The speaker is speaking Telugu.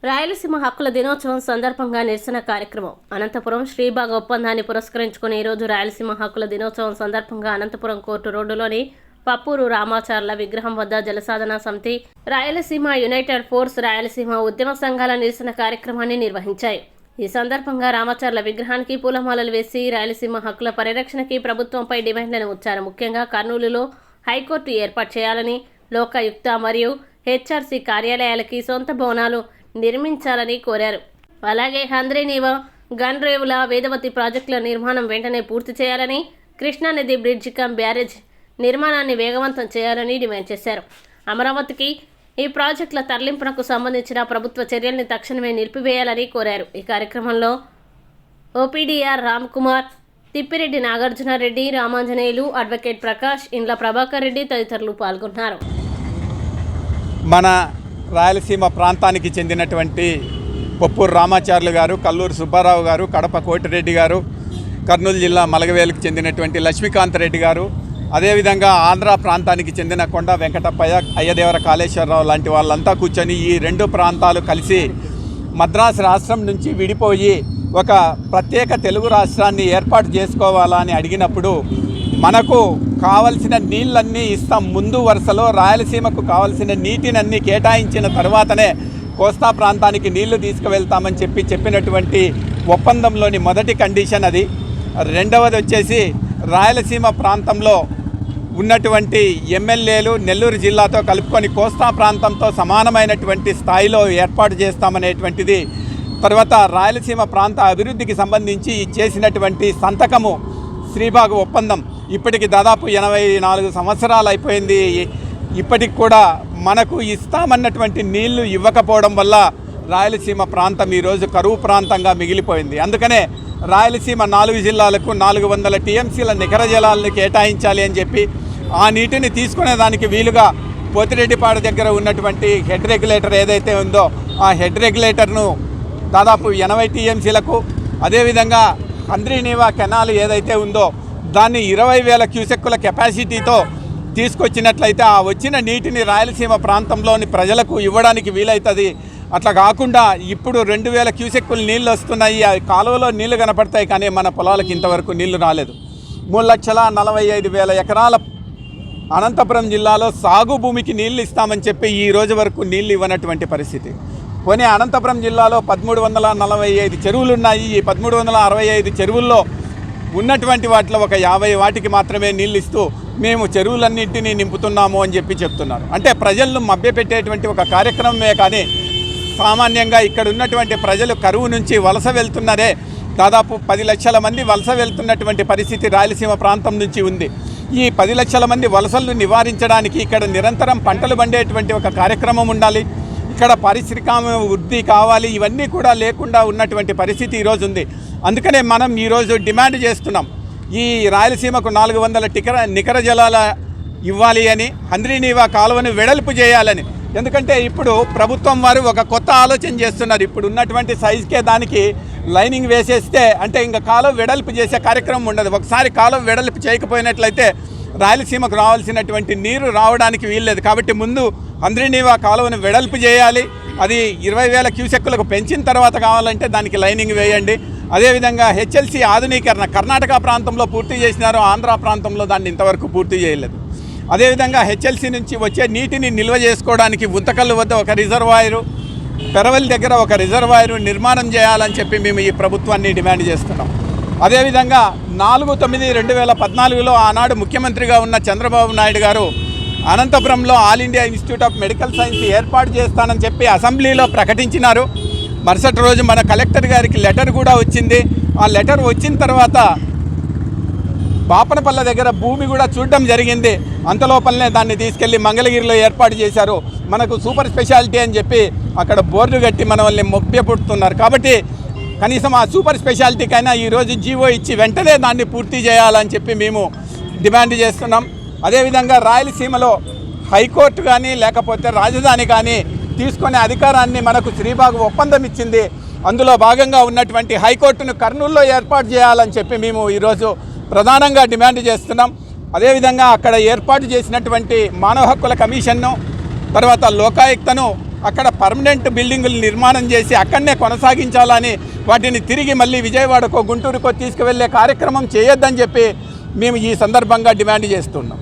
రాయలసీమ హక్కుల దినోత్సవం సందర్భంగా నిరసన కార్యక్రమం. అనంతపురం శ్రీబాగ్ ఒప్పందాన్ని పురస్కరించుకుని ఈరోజు రాయలసీమ హక్కుల దినోత్సవం సందర్భంగా అనంతపురం కోర్టు రోడ్డులోని పప్పూరు రామాచార్ల విగ్రహం వద్ద జలసాధన సమితి, రాయలసీమ యునైటెడ్ ఫోర్స్, రాయలసీమ ఉద్యమ సంఘాల నిరసన కార్యక్రమాన్ని నిర్వహించాయి. ఈ సందర్భంగా రామాచార్ల విగ్రహానికి పూలమాలలు వేసి రాయలసీమ హక్కుల పరిరక్షణకి ప్రభుత్వంపై డిమాండ్లను ఉంచారు. ముఖ్యంగా కర్నూలులో హైకోర్టు ఏర్పాటు చేయాలని, లోకాయుక్త మరియు హెచ్ఆర్సీ కార్యాలయాలకి సొంత భవనాలు నిర్మించాలని కోరారు. అలాగే హంద్రీనీవా, గన్ రేవుల, వేదవతి ప్రాజెక్టుల నిర్మాణం వెంటనే పూర్తి చేయాలని, కృష్ణానది బ్రిడ్జి కమ్ బ్యారేజ్ నిర్మాణాన్ని వేగవంతం చేయాలని డిమాండ్ చేశారు. అమరావతికి ఈ ప్రాజెక్టుల తరలింపునకు సంబంధించిన ప్రభుత్వ చర్యల్ని తక్షణమే నిలిపివేయాలని కోరారు. ఈ కార్యక్రమంలో ఓపీడీఆర్ రామ్ కుమార్, తిప్పిరెడ్డి నాగార్జునరెడ్డి, రామాంజనేయులు, అడ్వకేట్ ప్రకాష్, ఇండ్ల ప్రభాకర్ రెడ్డి తదితరులు పాల్గొన్నారు. మన రాయలసీమ ప్రాంతానికి చెందినటువంటి పప్పూరు రామాచార్యులు గారు, కల్లూరు సుబ్బారావు గారు, కడప కోటిరెడ్డి గారు, కర్నూలు జిల్లా మలగవేలుకు చెందినటువంటి లక్ష్మీకాంత్ రెడ్డి గారు, అదేవిధంగా ఆంధ్ర ప్రాంతానికి చెందిన కొండ వెంకటప్పయ్య, అయ్యదేవర కాళేశ్వరరావు లాంటి వాళ్ళంతా కూర్చొని ఈ రెండు ప్రాంతాలు కలిసి మద్రాసు రాష్ట్రం నుంచి విడిపోయి ఒక ప్రత్యేక తెలుగు రాష్ట్రాన్ని ఏర్పాటు చేసుకోవాలని అడిగినప్పుడు మనకు కావలసిన నీళ్ళన్నీ ఇస్తాం, ముందు వరుసలో రాయలసీమకు కావలసిన నీటినన్నీ కేటాయించిన తర్వాతనే కోస్తా ప్రాంతానికి నీళ్లు తీసుకువెళ్తామని చెప్పినటువంటి ఒప్పందంలోని మొదటి కండిషన్ అది. రెండవది వచ్చేసి రాయలసీమ ప్రాంతంలో ఉన్నటువంటి ఎమ్మెల్యేలు నెల్లూరు జిల్లాతో కలుపుకొని కోస్తా ప్రాంతంతో సమానమైనటువంటి స్థాయిలో ఏర్పాటు చేస్తామనేటువంటిది. తర్వాత రాయలసీమ ప్రాంత అభివృద్ధికి సంబంధించి చేసినటువంటి సంతకము శ్రీబాగ్ ఒప్పందం ఇప్పటికి దాదాపు 84 సంవత్సరాలు అయిపోయింది. ఇప్పటికి కూడా మనకు ఇస్తామన్నటువంటి నీళ్లు ఇవ్వకపోవడం వల్ల రాయలసీమ ప్రాంతం ఈరోజు కరువు ప్రాంతంగా మిగిలిపోయింది. అందుకనే రాయలసీమ 4 జిల్లాలకు 400 టీఎంసీల నికర జలాలను కేటాయించాలి అని చెప్పి ఆ నీటిని తీసుకునేదానికి వీలుగా పోతిరెడ్డిపాడు దగ్గర ఉన్నటువంటి హెడ్ రెగ్యులేటర్ ఏదైతే ఉందో ఆ హెడ్ రెగ్యులేటర్ను దాదాపు 80 టీఎంసీలకు, అదేవిధంగా హంద్రీనీవా కెనాల్ ఏదైతే ఉందో దాన్ని 20,000 క్యూసెక్కుల కెపాసిటీతో తీసుకొచ్చినట్లయితే ఆ వచ్చిన నీటిని రాయలసీమ ప్రాంతంలోని ప్రజలకు ఇవ్వడానికి వీలవుతుంది. అట్లా కాకుండా ఇప్పుడు 2,000 క్యూసెక్కులు నీళ్ళు వస్తున్నాయి, ఆ కాలువలో నీళ్లు కనపడతాయి, కానీ మన పొలాలకు ఇంతవరకు నీళ్లు రాలేదు. 3,45,000 ఎకరాల అనంతపురం జిల్లాలో సాగు భూమికి నీళ్లు ఇస్తామని చెప్పి ఈ రోజు వరకు నీళ్లు ఇవ్వనటువంటి పరిస్థితి. పోనీ అనంతపురం జిల్లాలో 1,345 చెరువులు ఉన్నాయి. ఈ 1,365 చెరువుల్లో ఉన్నటువంటి వాటిలో ఒక 50 వాటికి మాత్రమే నీళ్ళు ఇస్తూ మేము చెరువులన్నింటినీ నింపుతున్నాము అని చెప్తున్నారు. అంటే ప్రజలను మభ్యపెట్టేటువంటి ఒక కార్యక్రమమే. కానీ సామాన్యంగా ఇక్కడ ఉన్నటువంటి ప్రజలు కరువు నుంచి వలస వెళ్తున్నారే, దాదాపు 10 లక్షల మంది వలస వెళ్తున్నటువంటి పరిస్థితి రాయలసీమ ప్రాంతం నుంచి ఉంది. ఈ 10 లక్షల మంది వలసలను నివారించడానికి ఇక్కడ నిరంతరం పంటలు పండేటువంటి ఒక కార్యక్రమం ఉండాలి, ఇక్కడ పారిశ్రామిక వృద్ధి కావాలి. ఇవన్నీ కూడా లేకుండా ఉన్నటువంటి పరిస్థితి ఈరోజు ఉంది. అందుకనే మనం ఈరోజు డిమాండ్ చేస్తున్నాం, ఈ రాయలసీమకు 400 నికర జలాల ఇవ్వాలి అని, హంద్రీనీవా కాలువను వెడల్పు చేయాలని. ఎందుకంటే ఇప్పుడు ప్రభుత్వం వారు ఒక కొత్త ఆలోచన చేస్తున్నారు. ఇప్పుడు ఉన్నటువంటి సైజుకే దానికి లైనింగ్ వేసేస్తే అంటే ఇంకా కాలువ వెడల్పు చేసే కార్యక్రమం ఉండదు. ఒకసారి కాలువ వెడల్పు చేయకపోయినట్లయితే రాయలసీమకు రావాల్సినటువంటి నీరు రావడానికి వీల్లేదు. కాబట్టి ముందు హంద్రీనీవా కాలువను వెడల్పు చేయాలి. అది 20,000 క్యూసెక్కులకు పెంచిన తర్వాత కావాలంటే దానికి లైనింగ్ వేయండి. అదేవిధంగా హెచ్ఎల్సీ ఆధునీకరణ కర్ణాటక ప్రాంతంలో పూర్తి చేసినారు, ఆంధ్ర ప్రాంతంలో దాన్ని ఇంతవరకు పూర్తి చేయలేదు. అదేవిధంగా హెచ్ఎల్సీ నుంచి వచ్చే నీటిని నిల్వ చేసుకోవడానికి గుంతకల్లు వద్ద ఒక రిజర్వాయరు, పెరవలి దగ్గర ఒక రిజర్వాయరు నిర్మాణం చేయాలని చెప్పి మేము ఈ ప్రభుత్వాన్ని డిమాండ్ చేస్తున్నాం. అదేవిధంగా 4/9/2014లో ఆనాడు ముఖ్యమంత్రిగా ఉన్న చంద్రబాబు నాయుడు గారు అనంతపురంలో all India institute of medical science ఏర్పాటు చేస్తానని చెప్పి అసెంబ్లీలో ప్రకటించినారు. మరుసటి రోజు మన కలెక్టర్ గారికి లెటర్ కూడా వచ్చింది. ఆ లెటర్ వచ్చిన తర్వాత బాపనపల్లె దగ్గర భూమి కూడా చూడడం జరిగింది. అంతలోపలనే దాన్ని తీసుకెళ్లి మంగళగిరిలో ఏర్పాటు చేశారు. మనకు సూపర్ స్పెషాలిటీ అని చెప్పి అక్కడ బోర్డు కట్టి మన వాళ్ళని మొప్పిపుడుతున్నారు. కాబట్టి కనీసం ఆ సూపర్ స్పెషాలిటీకైనా ఈరోజు జీవో ఇచ్చి వెంటనే దాన్ని పూర్తి చేయాలని చెప్పి మేము డిమాండ్ చేస్తున్నాం. అదేవిధంగా రాయలసీమలో హైకోర్టు కానీ లేకపోతే రాజధాని కానీ తీసుకునే అధికారాన్ని మనకు శ్రీబాగ్ ఒప్పందం ఇచ్చింది. అందులో భాగంగా ఉన్నటువంటి హైకోర్టును కర్నూలులో ఏర్పాటు చేయాలని చెప్పి మేము ఈరోజు ప్రధానంగా డిమాండ్ చేస్తున్నాం. అదేవిధంగా అక్కడ ఏర్పాటు చేసినటువంటి మానవ హక్కుల కమిషన్ను, తర్వాత లోకాయుక్తను అక్కడ పర్మనెంట్ బిల్డింగులు నిర్మాణం చేసి అక్కడనే కొనసాగించాలని, వాటిని తిరిగి మళ్ళీ విజయవాడకో గుంటూరుకో తీసుకువెళ్ళే కార్యక్రమం చేయొద్దని చెప్పి మేము ఈ సందర్భంగా డిమాండ్ చేస్తున్నాం.